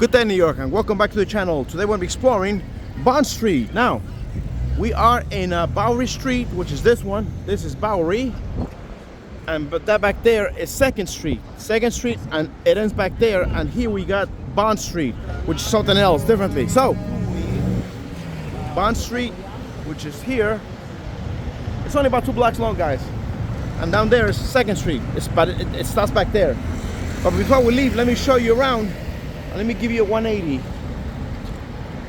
Good day, New York, and welcome back to the channel. Today we're going to be exploring Bond Street. Now, we are in Bowery Street, which is this one. This is Bowery, but that back there is Second Street, and it ends back there. And here we got Bond Street, which is something else, differently. So, Bond Street, which is here, it's only about 2 blocks long, guys. And down there is Second Street. It starts back there. But before we leave, let me show you around. Let me give you a 180.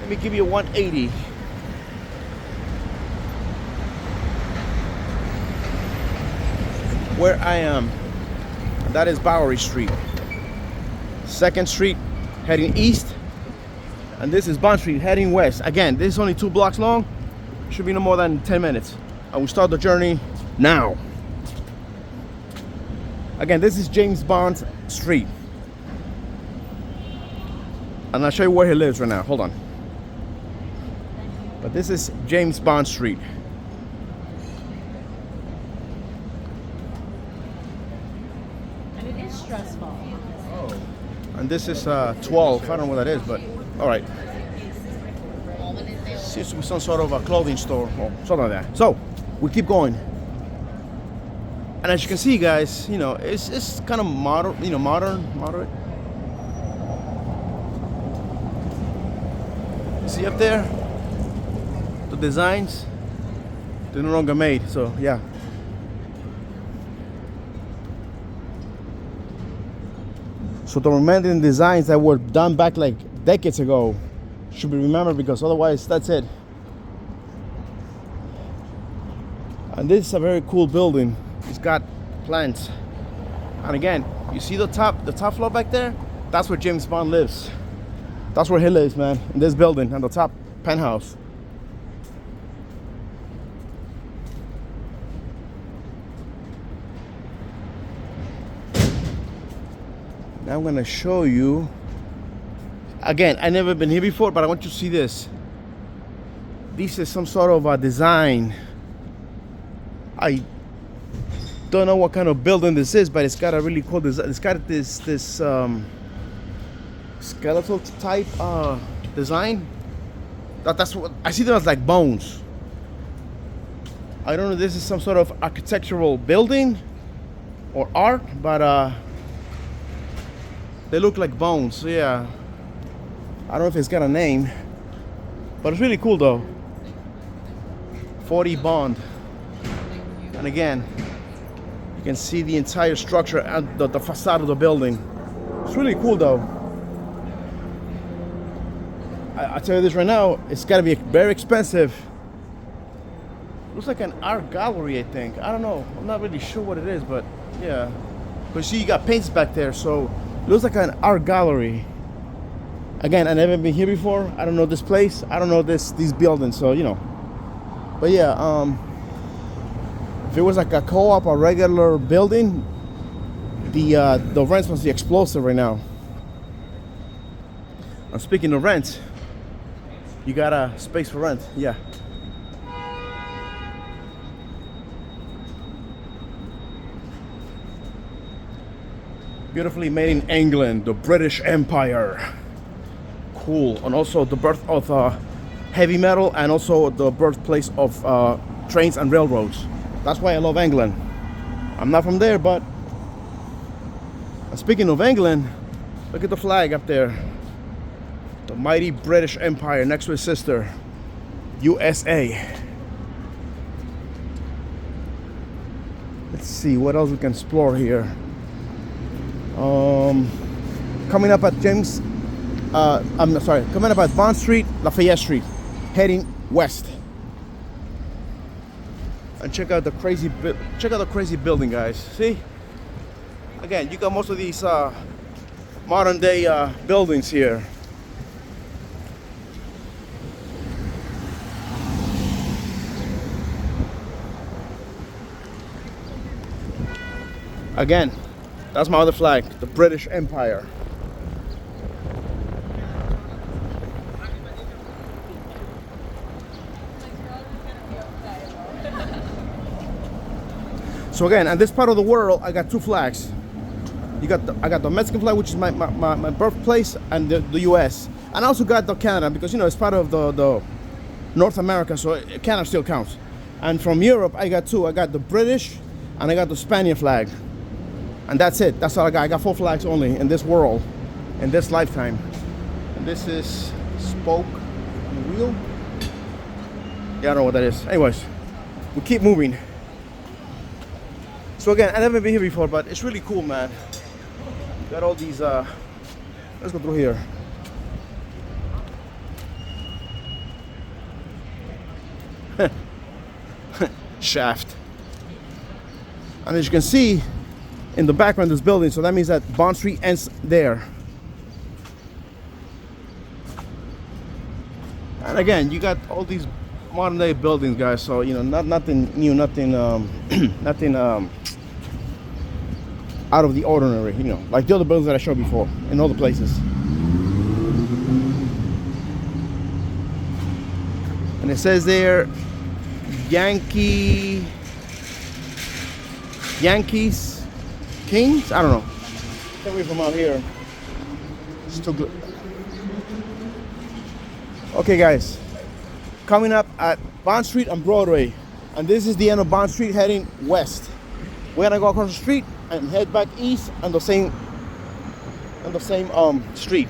Let me give you a 180. Where I am, that is Bowery Street. Second Street heading east, and this is Bond Street heading west. Again, this is only 2 blocks long. Should be no more than 10 minutes. And we start the journey now. Again, this is James Bond Street. And I'll show you where he lives right now. Hold on. But this is James Bond Street. And it is stressful. Oh. And this is 12. I don't know what that is, but all right. Seems to be some sort of a clothing store or something like that. So we keep going. And as you can see, guys, you know, it's kind of modern, moderate. See up there, the designs, they're no longer made, so yeah. So the remaining designs that were done back like decades ago should be remembered, because otherwise that's it. And this is a very cool building. It's got plants. And again, you see the top floor back there? That's where James Bond lives. That's where he lives, man, in this building, on the top penthouse. Now I'm gonna show you. Again, I've never been here before, but I want you to see this. This is some sort of a design. I don't know what kind of building this is, but it's got a really cool design. It's got this skeletal type design. That's what I see. Them as like bones. I don't know if this is some sort of architectural building or art, but they look like bones. So yeah, I don't know if it's got a name, but it's really cool though. 40 Bond. And again, you can see the entire structure and the facade of the building. It's really cool though. I tell you this right now, it's gotta be very expensive. Looks like an art gallery, I think. I don't know. I'm not really sure what it is, but yeah. But see, you got paints back there, so it looks like an art gallery. Again, I've never been here before. I don't know this place. I don't know these buildings, so you know. But yeah, if it was like a co-op or regular building, the rents must be explosive right now. And speaking of rent, you got a space for rent, yeah. Beautifully made in England, the British Empire. Cool. And also the birth of heavy metal, and also the birthplace of trains and railroads. That's why I love England. I'm not from there, but speaking of England, look at the flag up there. The mighty British Empire next to its sister, USA. Let's see what else we can explore here. Coming up at coming up at Bond Street, Lafayette Street, heading west. And check out the crazy building, guys. See? Again, you got most of these modern day buildings here. Again, that's my other flag, the British Empire. So again, in this part of the world, I got 2 flags. I got the Mexican flag, which is my birthplace, and the U.S. And I also got the Canada because it's part of the North America, so Canada still counts. And from Europe, I got two. I got the British and I got the Spanish flag, and that's it. That's all I got. I got 4 flags only in this world, in this lifetime. And this is spoke on the wheel. Yeah, I don't know what that is. Anyways, we keep moving. So again, I've never been here before, but it's really cool, man. Got all these, let's go through here. Shaft. And as you can see, in the background, this building, so that means that Bond Street ends there. And again, you got all these modern day buildings, guys, so nothing new, nothing nothing out of the ordinary, like the other buildings that I showed before in all the places. And it says there Yankees Kings, I don't know. Can't wait from out here. It's too good. Okay, guys, coming up at Bond Street and Broadway, and this is the end of Bond Street heading west. We're gonna go across the street and head back east on the same street,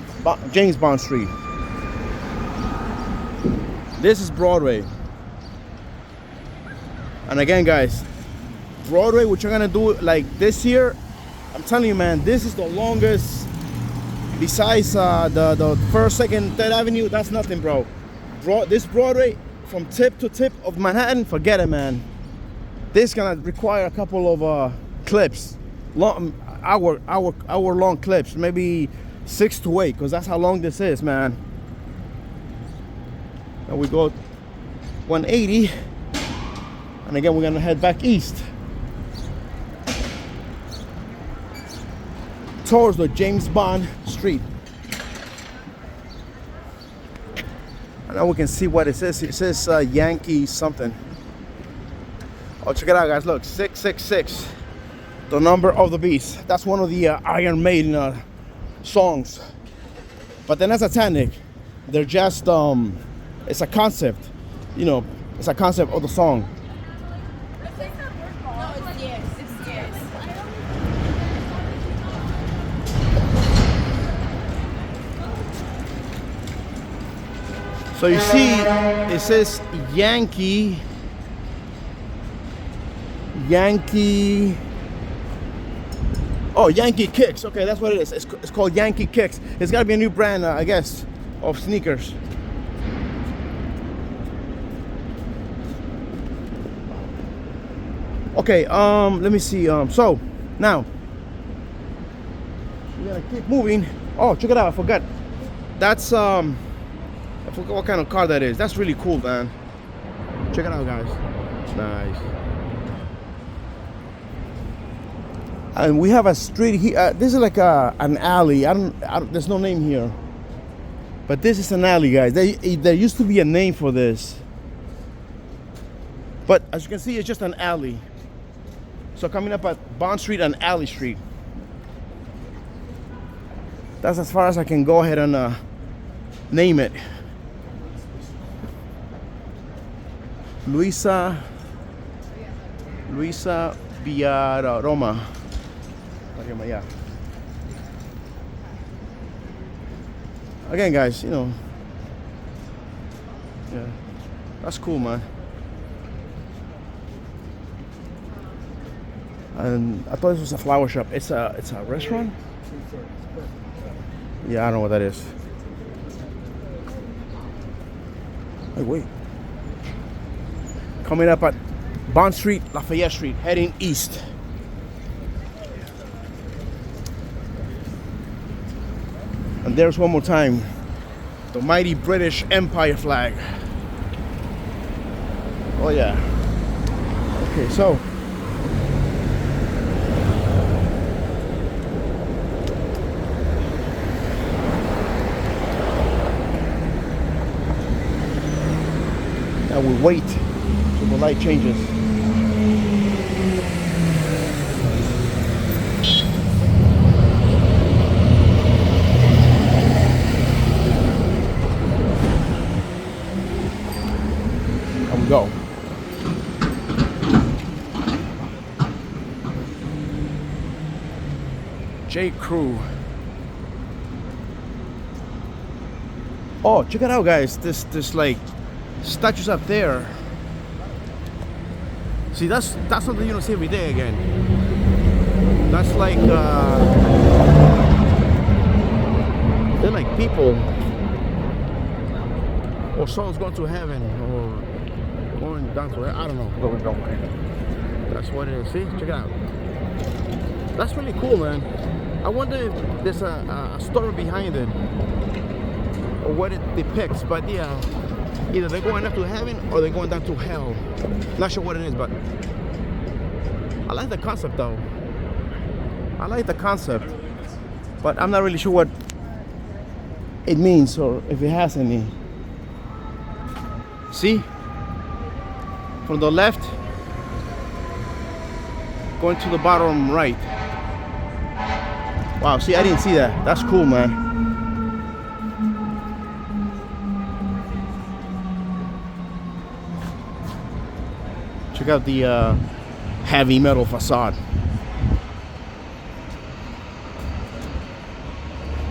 James Bond Street. This is Broadway. And again, guys, Broadway, what you're gonna do like this year, I'm telling you, man, this is the longest. Besides the first, second, third Avenue, that's nothing, bro. This Broadway, from tip to tip of Manhattan, forget it, man. This is gonna require a couple of clips, hour long clips, maybe 6 to 8, because that's how long this is, man. Now we go 180, and again we're gonna head back east towards the James Bond Street. And now we can see what it says. It says Yankee something. Oh, check it out, guys. Look, 666, the number of the beast. That's one of the Iron Maiden songs. But they're not satanic. They're just it's a concept. It's a concept of the song. So you see, it says Yankee. Oh, Yankee Kicks. Okay, that's what it is. It's called Yankee Kicks. It's got to be a new brand, I guess, of sneakers. Okay, let me see. So now we're gonna keep moving. Oh, check it out. I forgot. That's I forgot what kind of car that is. That's really cool, man. Check it out, guys. Nice. And we have a street here. This is like an alley. I don't. There's no name here. But this is an alley, guys. There used to be a name for this. But as you can see, it's just an alley. So coming up at Bond Street and Alley Street. That's as far as I can go ahead and name it. Luisa Villaroma. Yeah. Again, guys, yeah, that's cool, man. And I thought this was a flower shop. It's a restaurant. Yeah, I don't know what that is. Hey, wait. Coming up at Bond Street, Lafayette Street, heading east. And there's one more time, the mighty British Empire flag. Oh yeah. Okay, so now we wait till the light changes. J. Crew. Oh, check it out, guys. This like statues up there. See, that's something you don't see every day again. That's like they're like people, or souls going to heaven, or going down to, I don't know. That's what it is. See, check it out. That's really cool, man. I wonder if there's a story behind it, or what it depicts. But yeah, either they're going up to heaven or they're going down to hell. Not sure what it is, but I like the concept though. I like the concept, but I'm not really sure what it means or if it has any. See? From the left, going to the bottom right. Wow, see, I didn't see that. That's cool, man. Check out the heavy metal facade.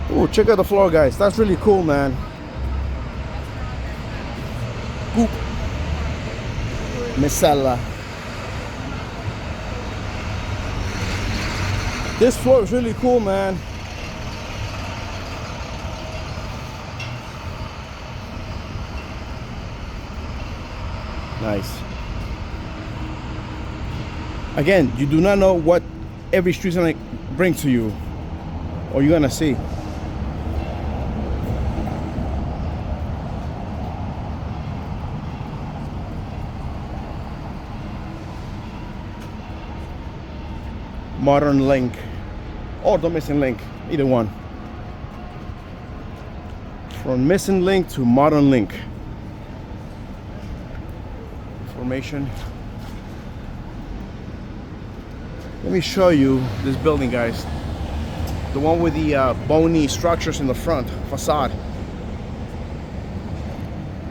Oh, check out the floor, guys. That's really cool, man. Oop. Misella. This floor is really cool, man. Nice. Again, you do not know what every street's gonna bring to you, or you're gonna see. Modern Link, or the Missing Link, either one. From Missing Link to Modern Link. Formation. Let me show you this building, guys. The one with the bony structures in the front facade.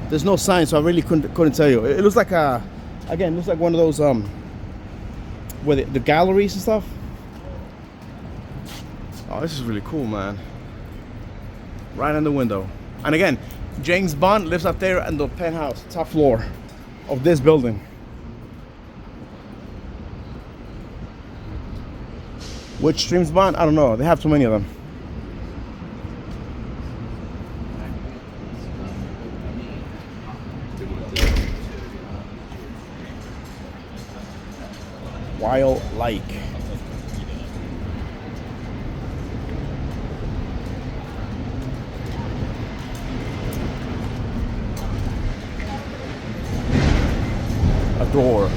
There's no sign, so I really couldn't tell you. It looks like again, looks like one of those with the galleries and stuff. Oh, this is really cool, man. Right on the window. And again, James Bond lives up there in the penthouse, top floor of this building. Which James Bond? I don't know. They have too many of them. Wild Lake. A door.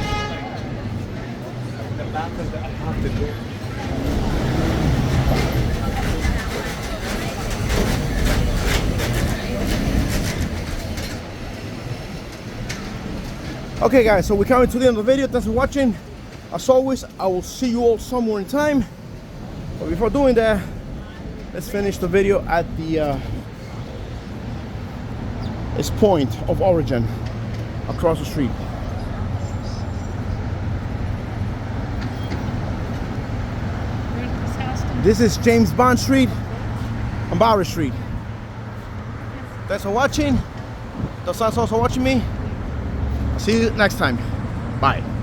Okay, guys, so we're coming to the end of the video. Thanks for watching. As always, I will see you all somewhere in time. But before doing that, let's finish the video at the its point of origin across the street. This is James Bond Street and Bowery Street. Thanks for watching. The sun's also watching me. See you next time. Bye.